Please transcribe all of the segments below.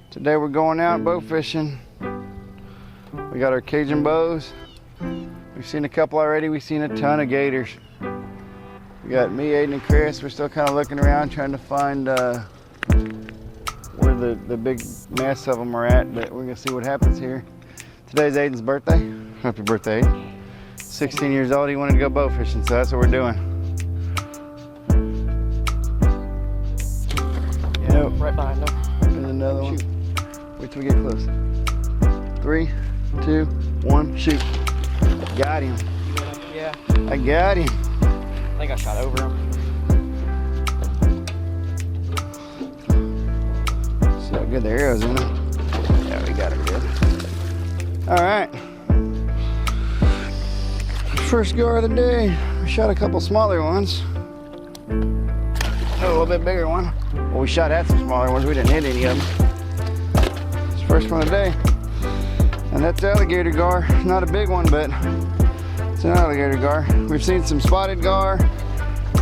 Today we're going out bow fishing. We got our Cajun bows. We've seen a couple already. We've seen a ton of gators. We got me, Aidan, and Chris. We're still kind of looking around trying to find where the big mass of them are at, but we're gonna see what happens here. Today's Aidan's birthday. Happy birthday, Aidan. 16 years old, he wanted to go bow fishing, so that's what we're doing. Yep. Right behind them. And another one. Wait till we get close. 3, 2, 1, shoot. Got him. Yeah. I got him. I think I shot over him. See how good the arrow's in him. Yeah, we got him good. All right. First gar of the day. We shot a couple smaller ones. A little bit bigger one. Well, we shot at some smaller ones. We didn't hit any of them. It's the first one of the day. And that's the alligator gar. Not a big one, but it's an alligator gar. We've seen some spotted gar,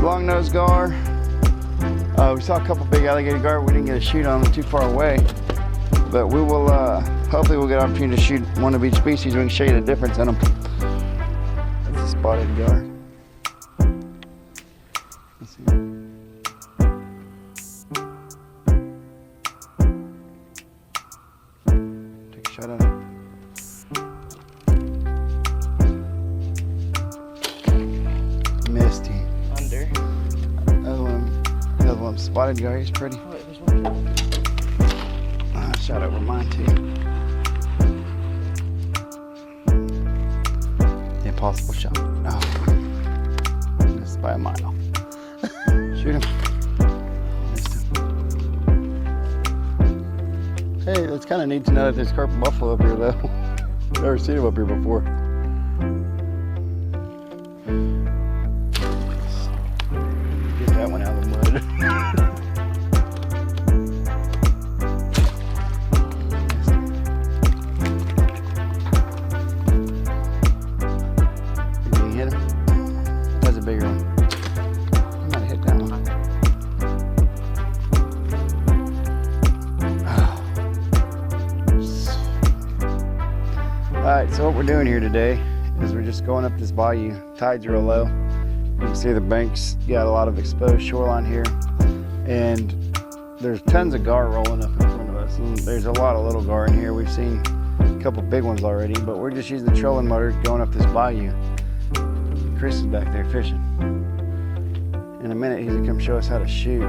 long-nosed gar. We saw a couple big alligator gar. We didn't get a shoot on them too far away. But we will, hopefully we'll get an opportunity to shoot one of each species. We can show you the difference in them. That's a spotted gar. Let's see. Take a shot at it. Misty. Under. Another one spotted gar. He's pretty. Oh, there's one more. I shot over mine too. The impossible shot. Oh, missed by a mile. Shoot him. Missed him. Hey, it's kind of neat to know that there's carpet buffalo up here though. Never seen him up here before. Get that one out of the mud. Bigger one. I might have hit that one. Alright, so what we're doing here today is we're just going up this bayou. Tide's real low. You can see the banks got a lot of exposed shoreline here. And there's tons of gar rolling up in front of us. And there's a lot of little gar in here. We've seen a couple big ones already, but we're just using the trolling motor going up this bayou. Chris is back there fishing. In a minute, he's gonna come show us how to shoot.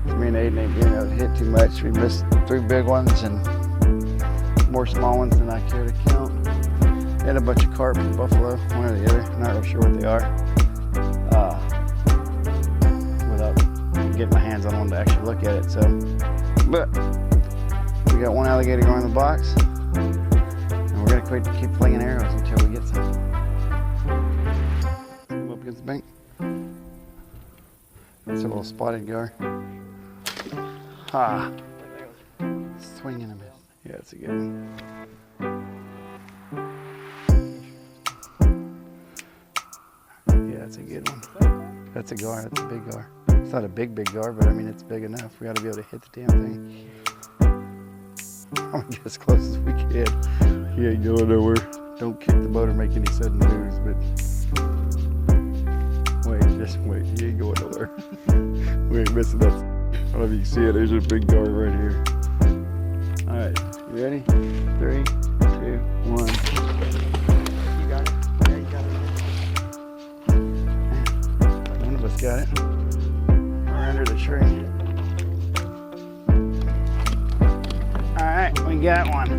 Me and Aidan ain't being able to hit too much. We missed 3 big ones and more small ones than I care to count. And a bunch of carp and buffalo, one or the other. Not real sure what they are. Without getting my hands on one to actually look at it. So, but we got one alligator gar in the box, and we're gonna keep flinging arrows until we get some. Up against the bank. That's a little spotted gar. Ha! Swing and a miss. Yeah, that's a good one. Yeah, that's a good one. That's a gar. That's a big gar. It's not a big gar, but I mean it's big enough. We got to be able to hit the damn thing. I'm gonna get as close as we can. He ain't going nowhere. Don't kick the boat or make any sudden moves, but. Just wait, he ain't going nowhere. We ain't missing that. I don't know if you can see it, there's a big gar right here. Alright, you ready? 3, 2, 1. You got it? Yeah, you got it. One of us got it. We're under the tree. Alright, we got one.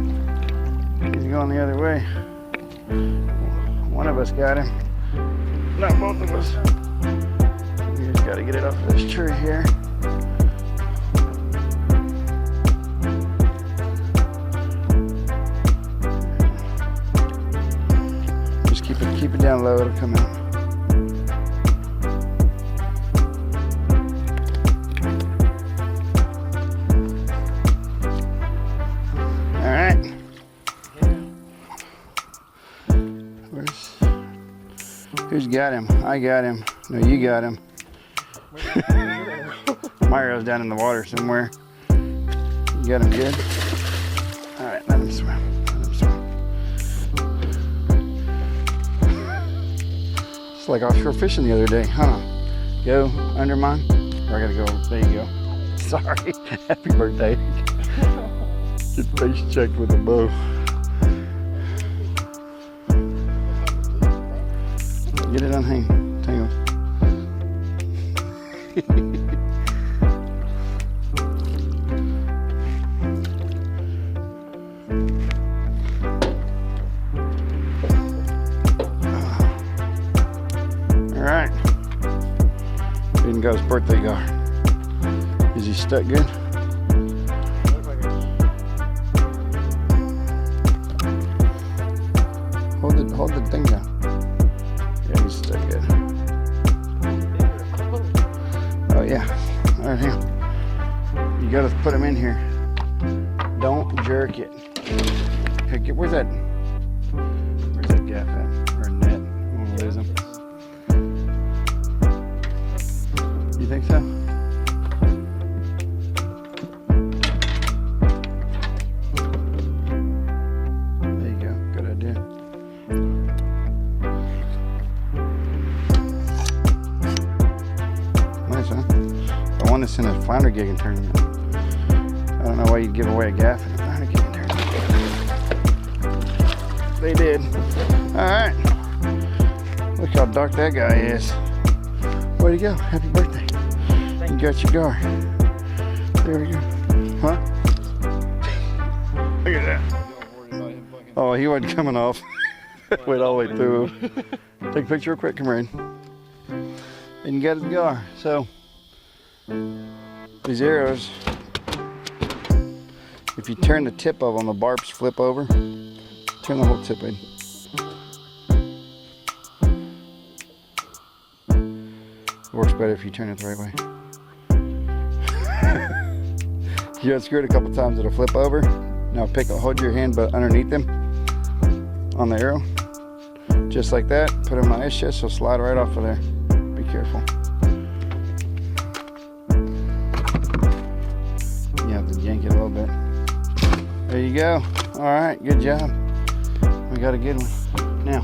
He's going the other way. One of us got him. Not both of us. We just gotta get it off this tree here. Just keep it down low, it'll come out. Alright. Who's got him? I got him. No, you got him. My arrow's down in the water somewhere. You got him good? All right, let him swim. Let him swim. It's like offshore fishing the other day, huh? Go under mine? Or I gotta go, there you go. Sorry, happy birthday. Get face checked with a bow. Get it untangled. All right. Aidan got his birthday gar. Is he stuck good? Hold the thing down. Yeah, he's stuck good. Oh yeah. All right, hang on. You gotta put him in here. Don't jerk it. Hey, where's that gaff at? Or net? We'll lose him. You think so? There you go. Good idea. Nice, huh? I won this in a flounder gigging tournament. I don't know why you'd give away a gaff in a flounder gigging tournament. They did. All right. Look how dark that guy is. Way to go. Happy birthday. You got your gar. There we go. Huh? Look at that. Oh, he wasn't coming off. Went all the way through. Take a picture real quick. Come right in. And you got his gar. So, these arrows, if you turn the tip of them, the barbs flip over. Turn the whole tip in. It works better if you turn it the right way. You unscrew it a couple times, it'll flip over. Now hold your hand but underneath them on the arrow. Just like that. Put it on my ice chest, it'll slide right off of there. Be careful. You have to yank it a little bit. There you go. All right, good job. We got a good one. Now,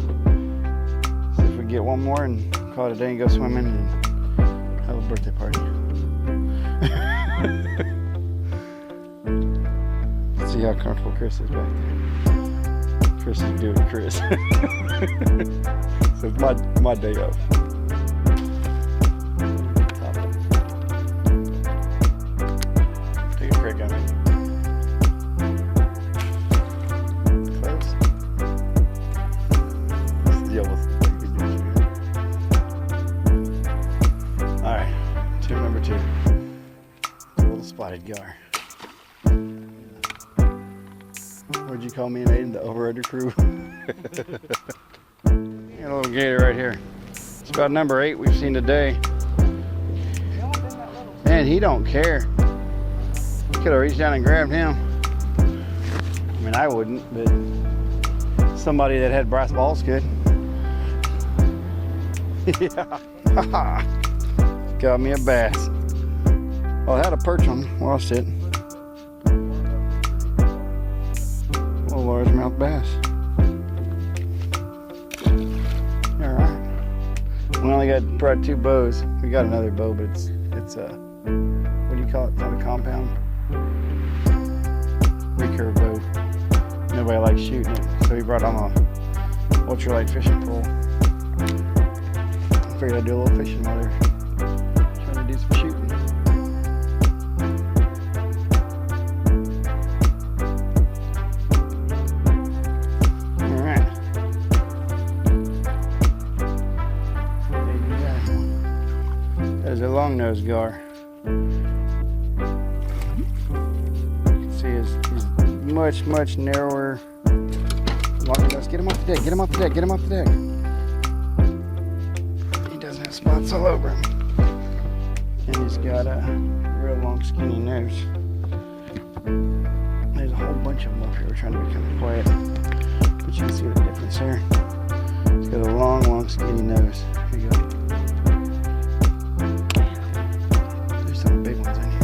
see if we can get one more and call it a day and go swimming and have a birthday party. See how comfortable Chris is back there. Chris is doing Chris. So it's my day off. Take a crack on it. Close. Yeah, alright, tube number 2. A little spotted gar. What'd you call me and Aidan? The over-under crew? Got a little gator right here. It's about number 8 we've seen today. Man, he don't care. Could have reached down and grabbed him. I mean, I wouldn't, but somebody that had brass balls could. Yeah. Got me a bass. Well, I had a perch on, lost it. A largemouth bass. Alright. We only got probably 2 bows. We got another bow, but it's a, what do you call it? It's not a compound. Recurve bow. Nobody likes shooting it, so we brought on a ultralight fishing pole. I figured I'd do a little fishing while they're trying to do some shooting. Alright. There's a long-nosed gar. You can see he's much narrower. Long-nosed. Get him off the deck, get him off the deck, get him off the deck. Spots all over him, and he's got a real long skinny nose. There's a whole bunch of them up here. We're trying to be kind of quiet, but you can see the difference here. He's got a long skinny nose. Here you go. There's some big ones in here.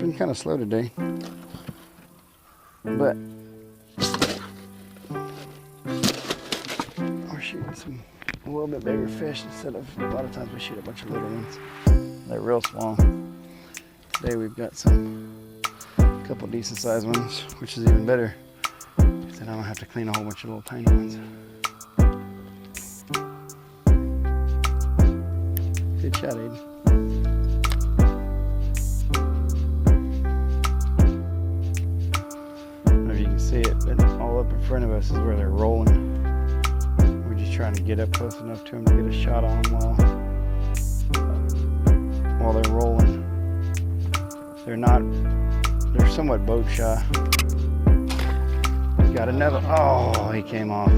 been kind of slow today, but we're shooting a little bit bigger fish instead of a lot of times we shoot a bunch of little ones. They're real small. Today we've got a couple decent sized ones, which is even better, because then I don't have to clean a whole bunch of little tiny ones. Good shot, Aidan. I don't know if you can see it, but all up in front of us is where they're rolling. We're just trying to get up close enough to them to get a shot on them while they're rolling. They're somewhat boat shy. Got another, oh, he came off.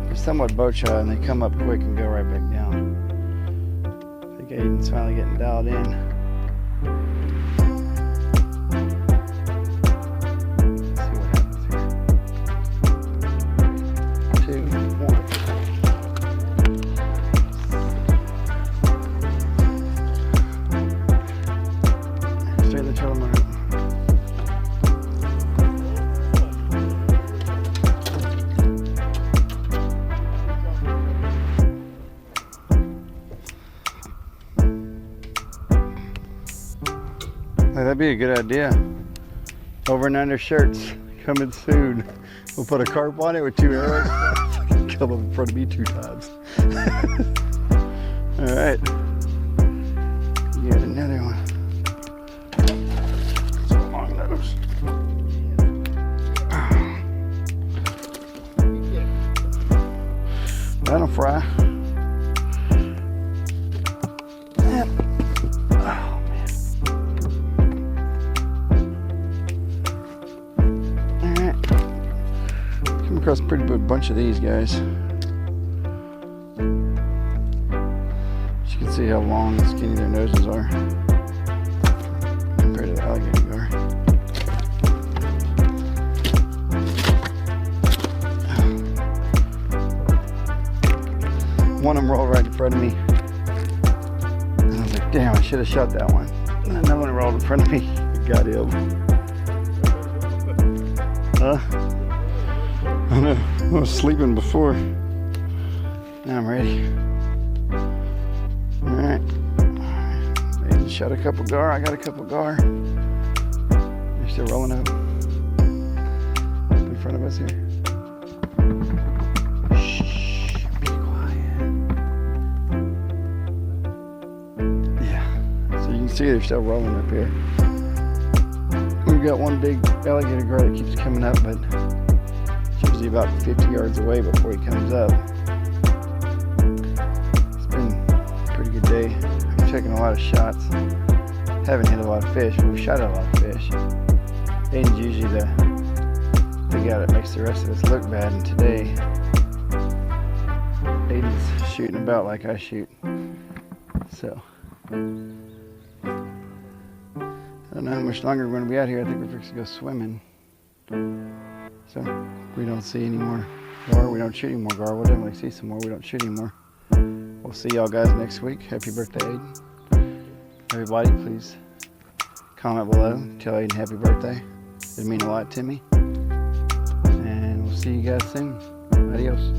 They're somewhat boat shy and they come up quick and go right back down. I think Aidan's finally getting dialed in. Let's see what happens here. 2, 1. Straight in the trolling motor. That'd be a good idea. Over and under shirts coming soon. We'll put a carp on it with 2 arrows. Come up in front of me 2 times. All right. You got another one. It's a long nose. That'll fry. Across a pretty big bunch of these guys. But you can see how long and skinny their noses are compared to the alligator gar. One of them rolled right in front of me. And I was like, damn, I should have shot that one. And another one rolled in front of me. Got him. Huh? I know, I was sleeping before. Now I'm ready. Alright. Aidan shot a couple gar, I got a couple gar. They're still rolling up in front of us here. Shh, be quiet. Yeah, so you can see they're still rolling up here. We've got one big alligator gar that keeps coming up, but usually about 50 yards away before he comes up. It's been a pretty good day. I'm taking a lot of shots. Haven't hit a lot of fish, but we've shot a lot of fish. Aidan's usually the guy that makes the rest of us look bad, and today Aidan's shooting about like I shoot. So I don't know how much longer we're going to be out here. I think we're fixing to go swimming. So we don't see any more gar, we don't shoot any more gar. We'll definitely see some more, we don't shoot anymore. We'll see y'all guys next week. Happy birthday, Aidan. Everybody, please comment below. Tell Aidan happy birthday. It'd mean a lot to me. And we'll see you guys soon. Adios.